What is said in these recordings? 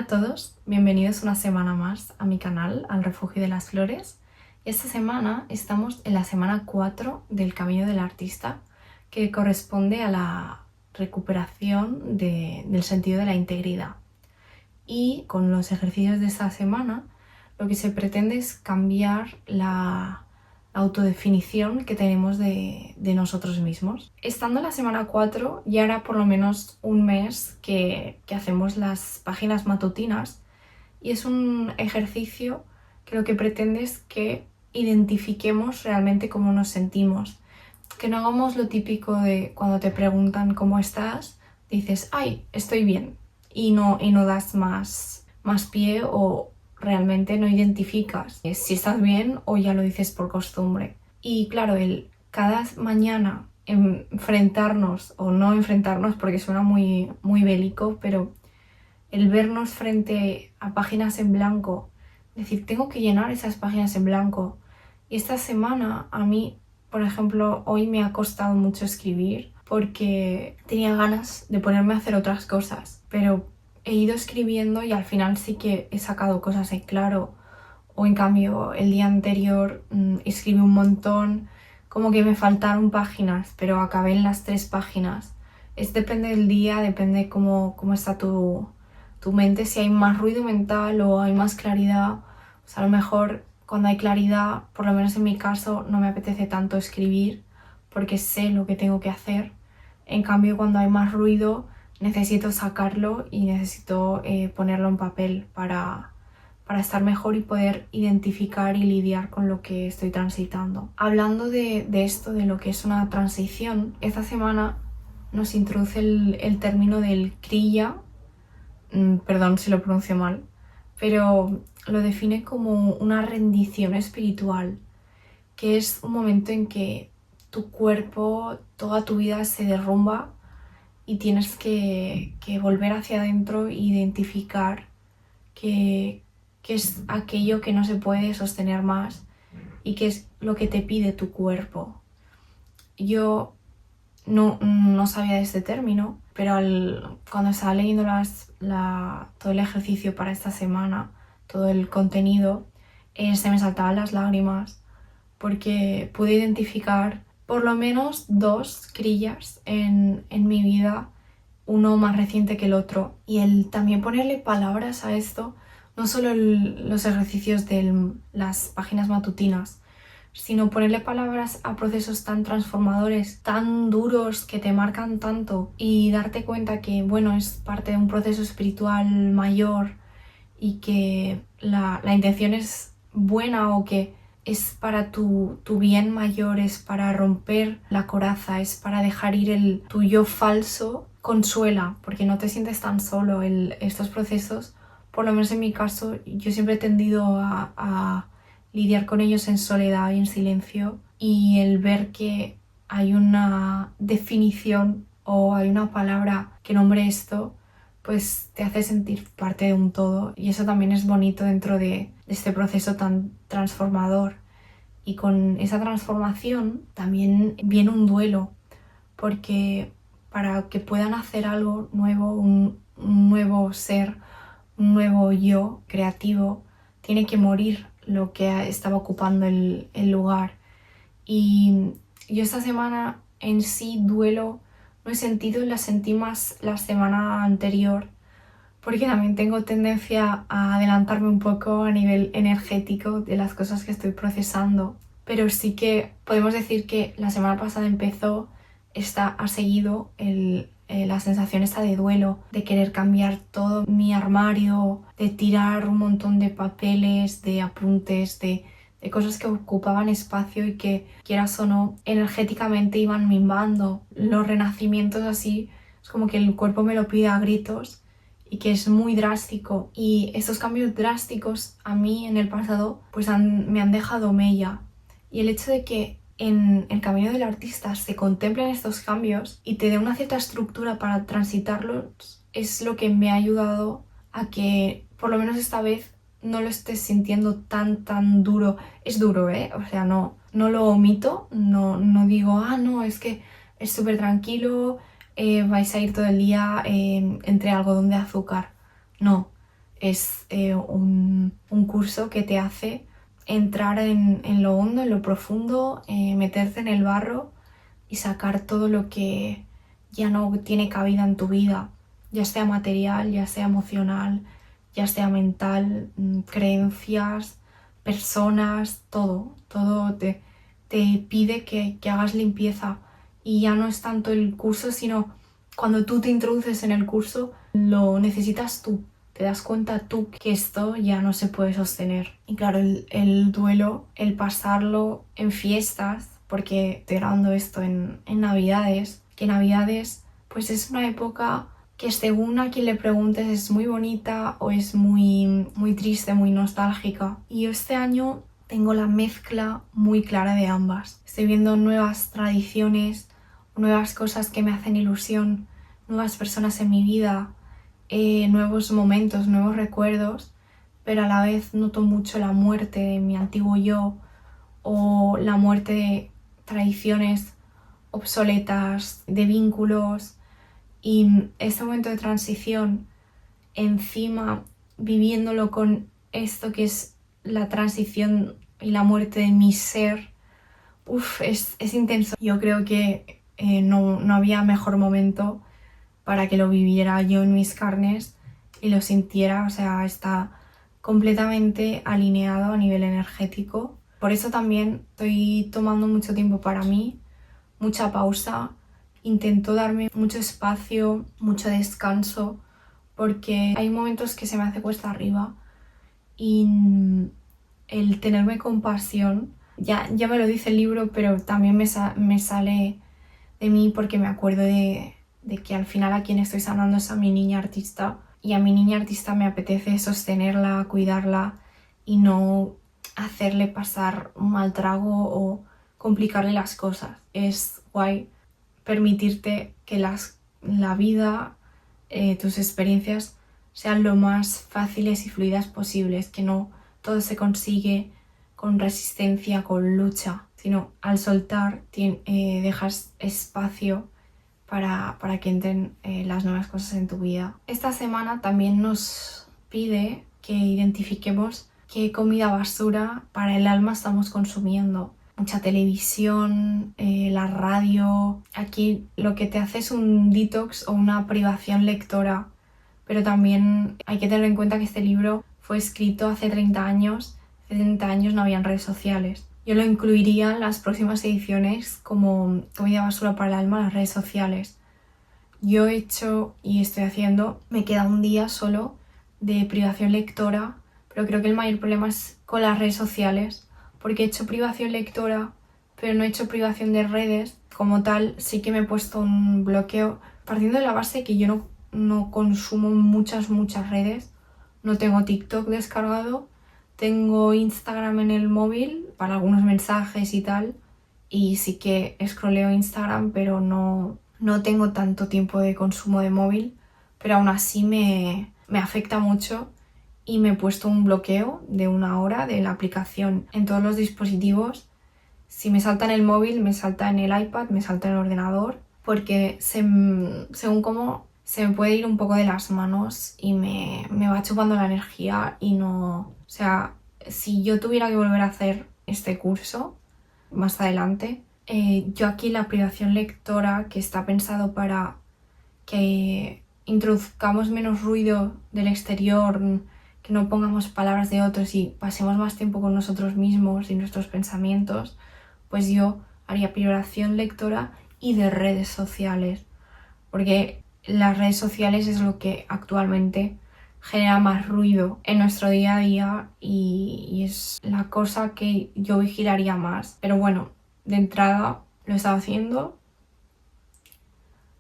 todos, bienvenidos una semana más a mi canal, al Refugio de las Flores. Esta semana estamos en la semana 4 del Camino del Artista, que corresponde a la recuperación del sentido de la integridad. Y con los ejercicios de esta semana, lo que se pretende es cambiar la autodefinición que tenemos de nosotros mismos. Estando en la semana 4, ya era por lo menos un mes que hacemos las páginas matutinas, y es un ejercicio que lo que pretende es que identifiquemos realmente cómo nos sentimos, que no hagamos lo típico de cuando te preguntan cómo estás, dices, ay, estoy bien, y no das más pie, o realmente no identificas si estás bien o ya lo dices por costumbre. Y claro, cada mañana enfrentarnos, o no enfrentarnos porque suena muy bélico, pero el vernos frente a páginas en blanco, decir, tengo que llenar esas páginas en blanco. Y esta semana a mí, por ejemplo, hoy me ha costado mucho escribir porque tenía ganas de ponerme a hacer otras cosas, pero he ido escribiendo y al final sí que he sacado cosas en claro. O en cambio el día anterior escribí un montón, como que me faltaron páginas, pero acabé en las 3 páginas. Depende del día, depende cómo está tu mente, si hay más ruido mental o hay más claridad. O sea, a lo mejor cuando hay claridad, por lo menos en mi caso, no me apetece tanto escribir porque sé lo que tengo que hacer. En cambio, cuando hay más ruido, necesito sacarlo y necesito ponerlo en papel para estar mejor y poder identificar y lidiar con lo que estoy transitando. Hablando de esto, de lo que es una transición, esta semana nos introduce el término del kriya, perdón si lo pronuncio mal, pero lo define como una rendición espiritual, que es un momento en que tu cuerpo, toda tu vida se derrumba y tienes que volver hacia adentro e identificar qué es aquello que no se puede sostener más y qué es lo que te pide tu cuerpo. Yo no sabía de este término, pero cuando estaba leyendo todo el ejercicio para esta semana, todo el contenido, se me saltaban las lágrimas porque pude identificar por lo menos 2 kriyas en mi vida, uno más reciente que el otro, y el también ponerle palabras a esto, no solo los ejercicios de las páginas matutinas, sino ponerle palabras a procesos tan transformadores, tan duros, que te marcan tanto, y darte cuenta que, bueno, es parte de un proceso espiritual mayor y que la intención es buena, o que es para tu bien mayor, es para romper la coraza, es para dejar ir tu yo falso. Consuela, porque no te sientes tan solo. Estos procesos, por lo menos en mi caso, yo siempre he tendido a lidiar con ellos en soledad y en silencio, y el ver que hay una definición o hay una palabra que nombre esto, pues te hace sentir parte de un todo, y eso también es bonito dentro de este proceso tan transformador. Y con esa transformación también viene un duelo, porque para que puedan hacer algo nuevo, un nuevo ser, un nuevo yo creativo, tiene que morir lo que estaba ocupando el lugar. Y yo esta semana en sí duelo no he sentido, la sentí más la semana anterior, porque también tengo tendencia a adelantarme un poco a nivel energético de las cosas que estoy procesando, pero sí que podemos decir que la semana pasada empezó, ha seguido la sensación esta de duelo, de querer cambiar todo mi armario, de tirar un montón de papeles, de apuntes, de cosas que ocupaban espacio y que, quieras o no, energéticamente iban minvando. Los renacimientos así, es como que el cuerpo me lo pide a gritos, y que es muy drástico. Y estos cambios drásticos a mí en el pasado pues me han dejado mella. Y el hecho de que en el camino del artista se contemplen estos cambios y te dé una cierta estructura para transitarlos es lo que me ha ayudado a que por lo menos esta vez no lo estés sintiendo tan duro. Es duro, o sea, no lo omito, no digo, no, es que es súper tranquilo, vais a ir todo el día entre algodón de azúcar. No, Es un curso que te hace entrar en lo hondo, en lo profundo, meterte en el barro y sacar todo lo que ya no tiene cabida en tu vida, ya sea material, ya sea emocional, ya sea mental, creencias, personas, todo te pide que hagas limpieza. Y ya no es tanto el curso, sino cuando tú te introduces en el curso, lo necesitas tú. Te das cuenta tú que esto ya no se puede sostener. Y claro, el duelo, el pasarlo en fiestas, porque estoy grabando esto en Navidades, que Navidades pues es una época que según a quien le preguntes es muy bonita o es muy triste, muy nostálgica. Y yo este año tengo la mezcla muy clara de ambas. Estoy viendo nuevas tradiciones, nuevas cosas que me hacen ilusión, nuevas personas en mi vida, nuevos momentos, nuevos recuerdos, pero a la vez noto mucho la muerte de mi antiguo yo o la muerte de tradiciones obsoletas, de vínculos. Y este momento de transición, encima viviéndolo con esto que es la transición y la muerte de mi ser, es intenso. Yo creo que no había mejor momento para que lo viviera yo en mis carnes y lo sintiera, o sea, está completamente alineado a nivel energético. Por eso también estoy tomando mucho tiempo para mí, mucha pausa, intento darme mucho espacio, mucho descanso, porque hay momentos que se me hace cuesta arriba y el tenerme compasión, ya me lo dice el libro, pero también me sale de mí porque me acuerdo de que al final a quien estoy sanando es a mi niña artista, y a mi niña artista me apetece sostenerla, cuidarla y no hacerle pasar un mal trago o complicarle las cosas. Es guay permitirte que la vida, tus experiencias sean lo más fáciles y fluidas posibles, que no todo se consigue con resistencia, con lucha, sino al soltar dejas espacio para que entren las nuevas cosas en tu vida. Esta semana también nos pide que identifiquemos qué comida basura para el alma estamos consumiendo. Mucha televisión, la radio. Aquí lo que te hace es un detox o una privación lectora, pero también hay que tener en cuenta que este libro fue escrito hace 30 años. Hace 30 años no habían redes sociales. Yo lo incluiría en las próximas ediciones como comida basura para el alma, las redes sociales. Yo he hecho y estoy haciendo, me queda un día solo de privación lectora, pero creo que el mayor problema es con las redes sociales, porque he hecho privación lectora, pero no he hecho privación de redes. Como tal, sí que me he puesto un bloqueo, partiendo de la base que yo no consumo muchas redes. No tengo TikTok descargado, tengo Instagram en el móvil para algunos mensajes y tal, y sí que scrolleo Instagram, pero no tengo tanto tiempo de consumo de móvil, pero aún así me afecta mucho y me he puesto un bloqueo de 1 hora de la aplicación en todos los dispositivos. Si me salta en el móvil, me salta en el iPad, me salta en el ordenador, porque según cómo se me puede ir un poco de las manos y me va chupando la energía y no... O sea, si yo tuviera que volver a hacer este curso más adelante, yo aquí la privación lectora, que está pensado para que introduzcamos menos ruido del exterior, que no pongamos palabras de otros y pasemos más tiempo con nosotros mismos y nuestros pensamientos, pues yo haría privación lectora y de redes sociales, porque las redes sociales es lo que actualmente genera más ruido en nuestro día a día y es la cosa que yo vigilaría más. Pero bueno, de entrada lo he estado haciendo,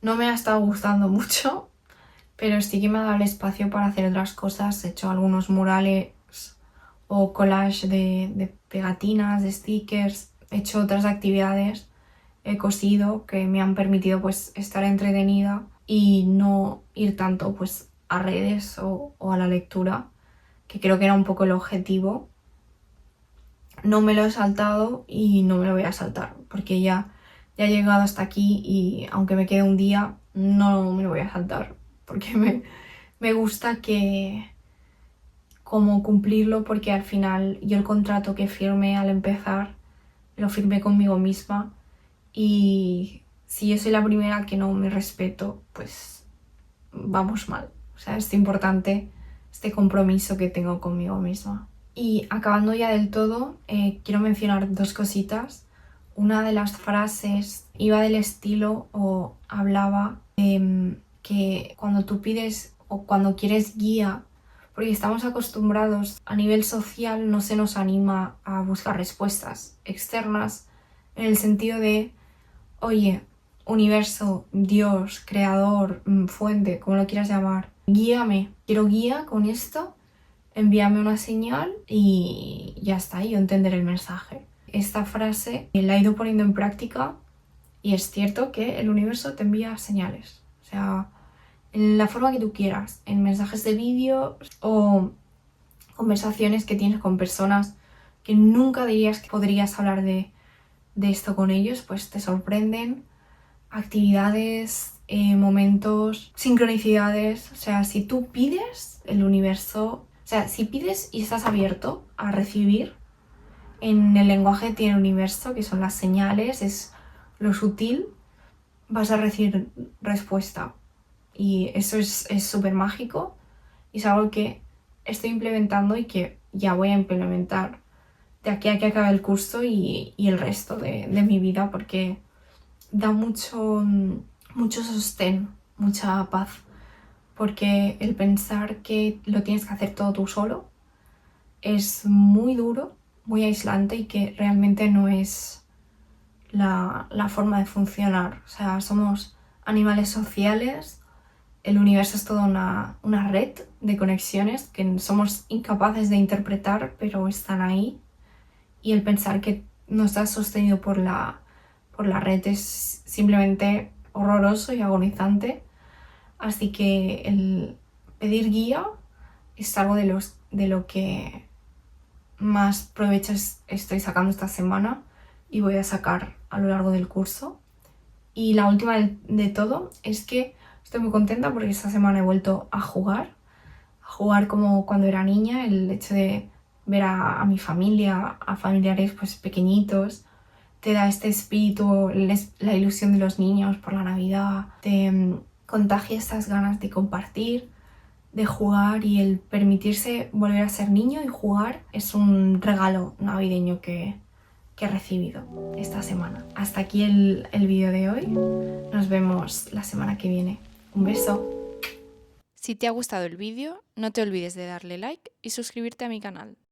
no me ha estado gustando mucho, pero sí que me ha dado el espacio para hacer otras cosas. He hecho algunos murales o collage de pegatinas, de stickers, he hecho otras actividades, he cosido que me han permitido pues estar entretenida y no ir tanto pues a redes o a la lectura, que creo que era un poco el objetivo. No me lo he saltado y no me lo voy a saltar, porque ya he llegado hasta aquí y aunque me quede un día, no me lo voy a saltar, porque me gusta que cómo cumplirlo, porque al final yo el contrato que firmé al empezar lo firmé conmigo misma, y si yo soy la primera que no me respeto, pues vamos mal. O sea, es importante este compromiso que tengo conmigo misma. Y acabando ya del todo, quiero mencionar dos cositas. Una de las frases iba del estilo o hablaba que cuando tú pides o cuando quieres guía, porque estamos acostumbrados a nivel social, no se nos anima a buscar respuestas externas en el sentido de, oye, universo, Dios, creador, fuente, como lo quieras llamar, guíame, quiero guía con esto, envíame una señal y ya está, yo entenderé el mensaje. Esta frase la he ido poniendo en práctica y es cierto que el universo te envía señales. O sea, en la forma que tú quieras, en mensajes de vídeo o conversaciones que tienes con personas que nunca dirías que podrías hablar de esto con ellos, pues te sorprenden. Actividades, momentos, sincronicidades. O sea, si tú pides, el universo... O sea, si pides y estás abierto a recibir, en el lenguaje tiene el universo, que son las señales, es lo sutil, vas a recibir respuesta. Y eso es súper mágico y es algo que estoy implementando y que ya voy a implementar de aquí a que acabe el curso y el resto de mi vida, porque da mucho sostén, mucha paz, porque el pensar que lo tienes que hacer todo tú solo es muy duro, muy aislante y que realmente no es la forma de funcionar. O sea, somos animales sociales, el universo es toda una red de conexiones que somos incapaces de interpretar, pero están ahí, y el pensar que no estás sostenido por la red es simplemente horroroso y agonizante. Así que el pedir guía es algo de lo que más provecho estoy sacando esta semana y voy a sacar a lo largo del curso. Y la última de todo es que estoy muy contenta porque esta semana he vuelto a jugar como cuando era niña. El hecho de ver a mi familia, a familiares pues pequeñitos, te da este espíritu, la ilusión de los niños por la Navidad, te contagia estas ganas de compartir, de jugar, y el permitirse volver a ser niño y jugar es un regalo navideño que he recibido esta semana. Hasta aquí el vídeo de hoy. Nos vemos la semana que viene. Un beso. Si te ha gustado el vídeo, no te olvides de darle like y suscribirte a mi canal.